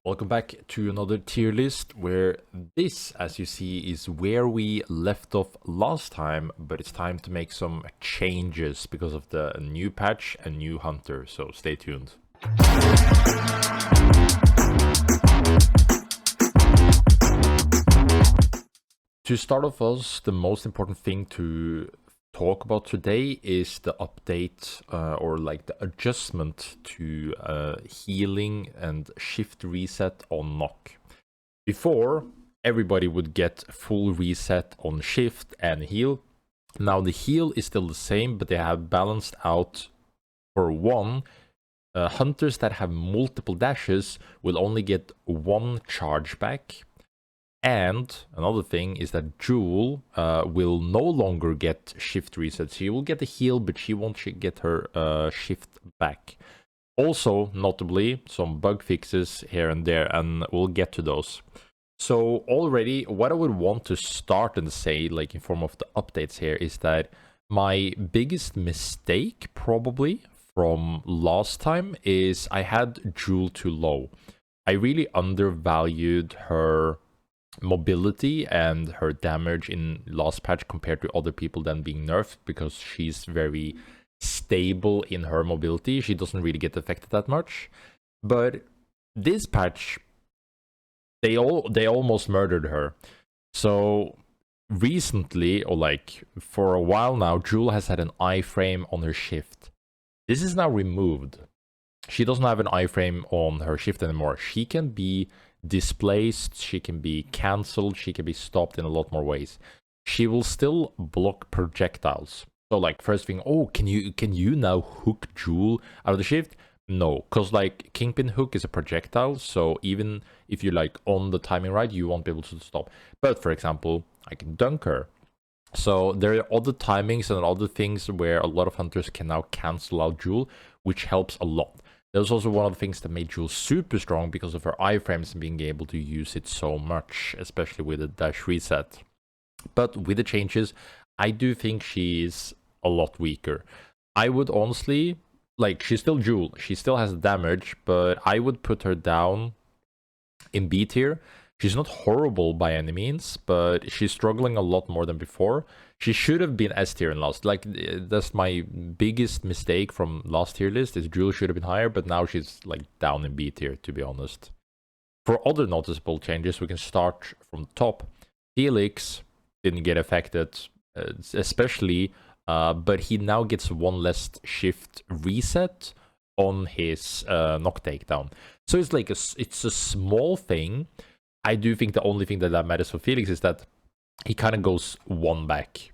Welcome back to another tier list where this, as you see, is where we left off last time, but it's time to make some changes because of the new patch and new hunter, so stay tuned. To start off us, the most important thing to talk about today is the update or like the adjustment to healing and shift reset on knock. Before, everybody would get full reset on shift and heal. Now the heal is still the same, but they have balanced out for one. Hunters that have multiple dashes will only get one charge back. And another thing is that Jewel will no longer get shift reset. She will get the heal, but she won't get her shift back. Also, notably, some bug fixes here and there, and we'll get to those. So already, what I would want to start and say, like in form of the updates here, is that my biggest mistake, probably, from last time, is I had Jewel too low. I really undervalued her mobility and her damage in last patch compared to other people than being nerfed, because she's very stable in her mobility. She doesn't really get affected that much. But this patch, they almost murdered her. So recently, or like for a while now, Jewel has had an iframe on her shift. This is now removed. She doesn't have an iframe on her shift anymore. She can be displaced, she can be cancelled, she can be stopped in a lot more ways. She will still block projectiles. So like first thing, oh, can you now hook Jewel out of the shift? No, because like Kingpin hook is a projectile, so even if you're like on the timing right, you won't be able to stop. But for example, I can dunk her. So there are other timings and other things where a lot of hunters can now cancel out Jewel, which helps a lot. That was also one of the things that made Jewel super strong because of her iframes and being able to use it so much, especially with the dash reset. But with the changes, I do think she's a lot weaker. I would honestly, like, she's still Jewel. She still has damage, but I would put her down in B tier. She's not horrible by any means, but she's struggling a lot more than before. She should have been S tier in last. Like, that's my biggest mistake from last tier list, is Jewel should have been higher, but now she's like down in B tier, to be honest. For other noticeable changes, we can start from the top. Felix didn't get affected, especially, but he now gets one less shift reset on his knock takedown. So it's like it's a small thing. I do think the only thing that matters for Felix is that he kind of goes one back,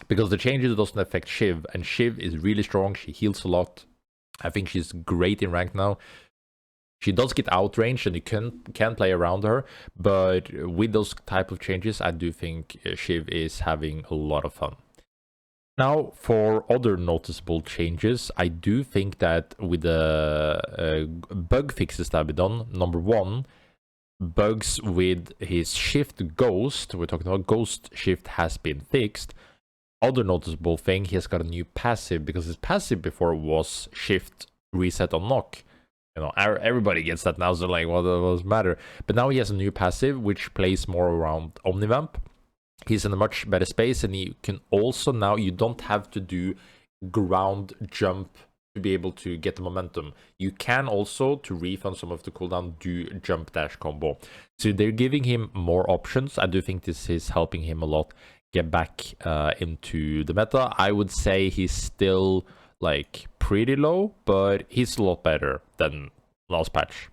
because the changes doesn't affect Shiv, and Shiv is really strong. She heals a lot. I think she's great in rank now. She does get outranged and you can play around her, but with those type of changes, I do think Shiv is having a lot of fun. Now, for other noticeable changes, I do think that with the bug fixes that have been done, number one, bugs with his shift ghost, we're talking about ghost shift, has been fixed. Other noticeable thing, he has got a new passive, because his passive before was shift reset on knock. You know, everybody gets that now, so like, what does it matter? But now he has a new passive which plays more around Omnivamp. He's in a much better space, and you can also now, you don't have to do ground jump to be able to get the momentum. You can also, to refund some of the cooldown, do jump dash combo. So they're giving him more options. I do think this is helping him a lot get back into the meta. I would say he's still like pretty low, but he's a lot better than last patch.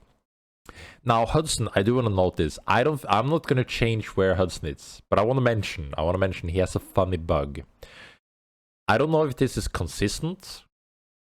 Now Hudson, I do want to note this. I'm not going to change where Hudson is, but I want to mention he has a funny bug. I don't know if this is consistent,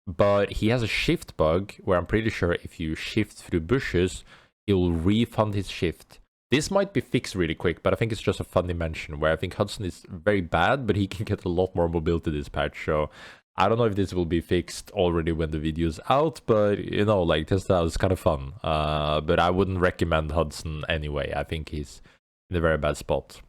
but he has a shift bug where I'm pretty sure if you shift through bushes, it will refund his shift. This might be fixed really quick, but I think it's just a funny mention where I think Hudson is very bad, but he can get a lot more mobility this patch. So I don't know if this will be fixed already when the video's out, but you know, like this is kind of fun. But I wouldn't recommend Hudson anyway. I think he's in a very bad spot.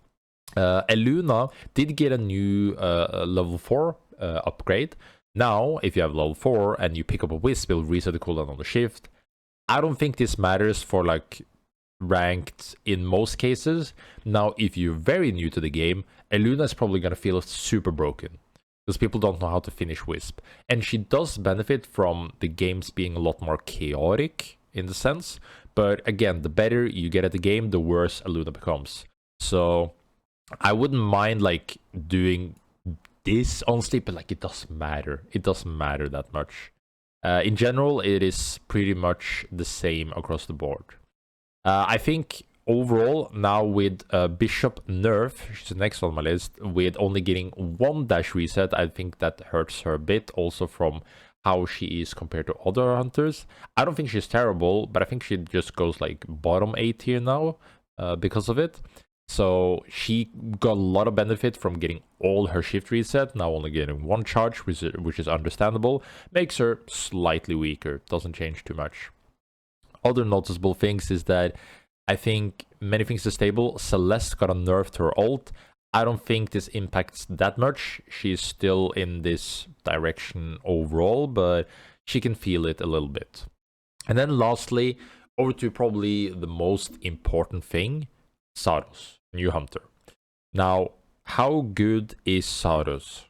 Aluna did get a new level 4 upgrade. Now, if you have level 4 and you pick up a Wisp, it'll reset the cooldown on the shift. I don't think this matters for like ranked in most cases. Now, if you're very new to the game, Aluna is probably going to feel super broken because people don't know how to finish Wisp. And she does benefit from the games being a lot more chaotic in the sense. But again, the better you get at the game, the worse Aluna becomes. So I wouldn't mind like doing this honestly, but like it doesn't matter. It doesn't matter that much. In general, it is pretty much the same across the board. I think overall, now with Bishop nerf, she's the next on my list, with only getting 1 dash reset, I think that hurts her a bit, also from how she is compared to other hunters. I don't think she's terrible, but I think she just goes like bottom 8 tier now because of it. So she got a lot of benefit from getting all her shift reset, now only getting 1 charge, which is understandable. Makes her slightly weaker, doesn't change too much. Other noticeable things is that I think many things are stable. Celeste got a nerf to her ult. I don't think this impacts that much. She's still in this direction overall, but she can feel it a little bit. And then lastly, over to probably the most important thing, Saros, new hunter. Now, how good is Sardos?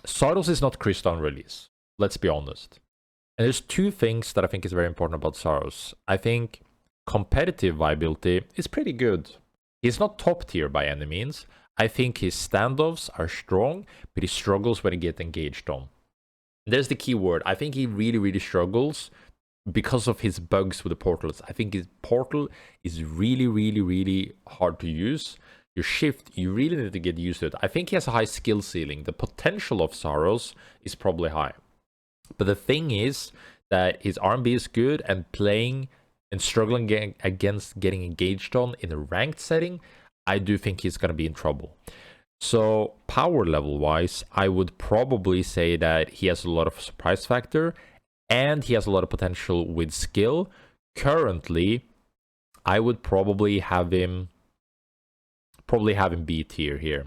Sardos is not Crystal release, let's be honest. And there's 2 things that I think is very important about Saros. I think competitive viability is pretty good. He's not top tier by any means. I think his standoffs are strong, but he struggles when he gets engaged on. There's the key word. I think he really, really struggles because of his bugs with the portals. I think his portal is really, really, really hard to use. Your shift, you really need to get used to it. I think he has a high skill ceiling. The potential of Saros is probably high. But the thing is that his R&B is good, and playing and struggling against getting engaged on in a ranked setting, I do think he's going to be in trouble. So power level wise, I would probably say that he has a lot of surprise factor and he has a lot of potential with skill. Currently, I would probably have him B tier here.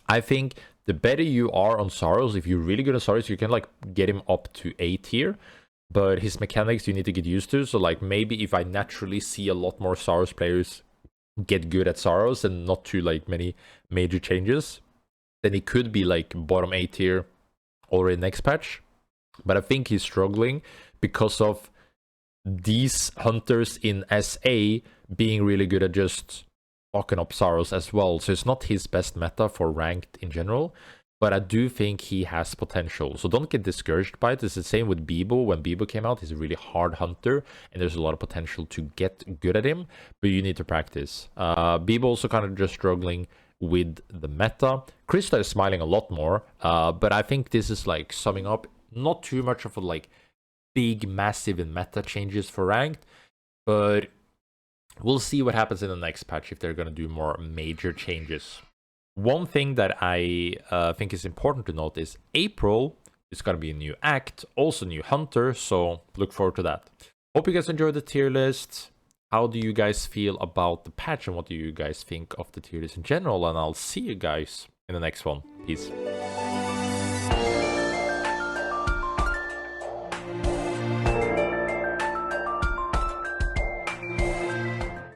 I think the better you are on Saros, if you're really good on Saros, you can like get him up to A tier. But his mechanics you need to get used to. So like maybe if I naturally see a lot more Saros players get good at Saros and not too like many major changes, then he could be like bottom A tier already next patch. But I think he's struggling because of these hunters in SA being really good at just fucking up Saros as well. So it's not his best meta for ranked in general, but I do think he has potential. So don't get discouraged by it. It's the same with Bibo. When Bibo came out, he's a really hard hunter and there's a lot of potential to get good at him, but you need to practice. Bibo also kind of just struggling with the meta. Krista is smiling a lot more, but I think this is like summing up not too much of a like big massive in meta changes for ranked, but we'll see what happens in the next patch if they're going to do more major changes. One thing that I think is important to note is April is going to be a new act, also new hunter, so look forward to that. Hope you guys enjoyed the tier list. How do you guys feel about the patch and what do you guys think of the tier list in general? And I'll see you guys in the next one. Peace.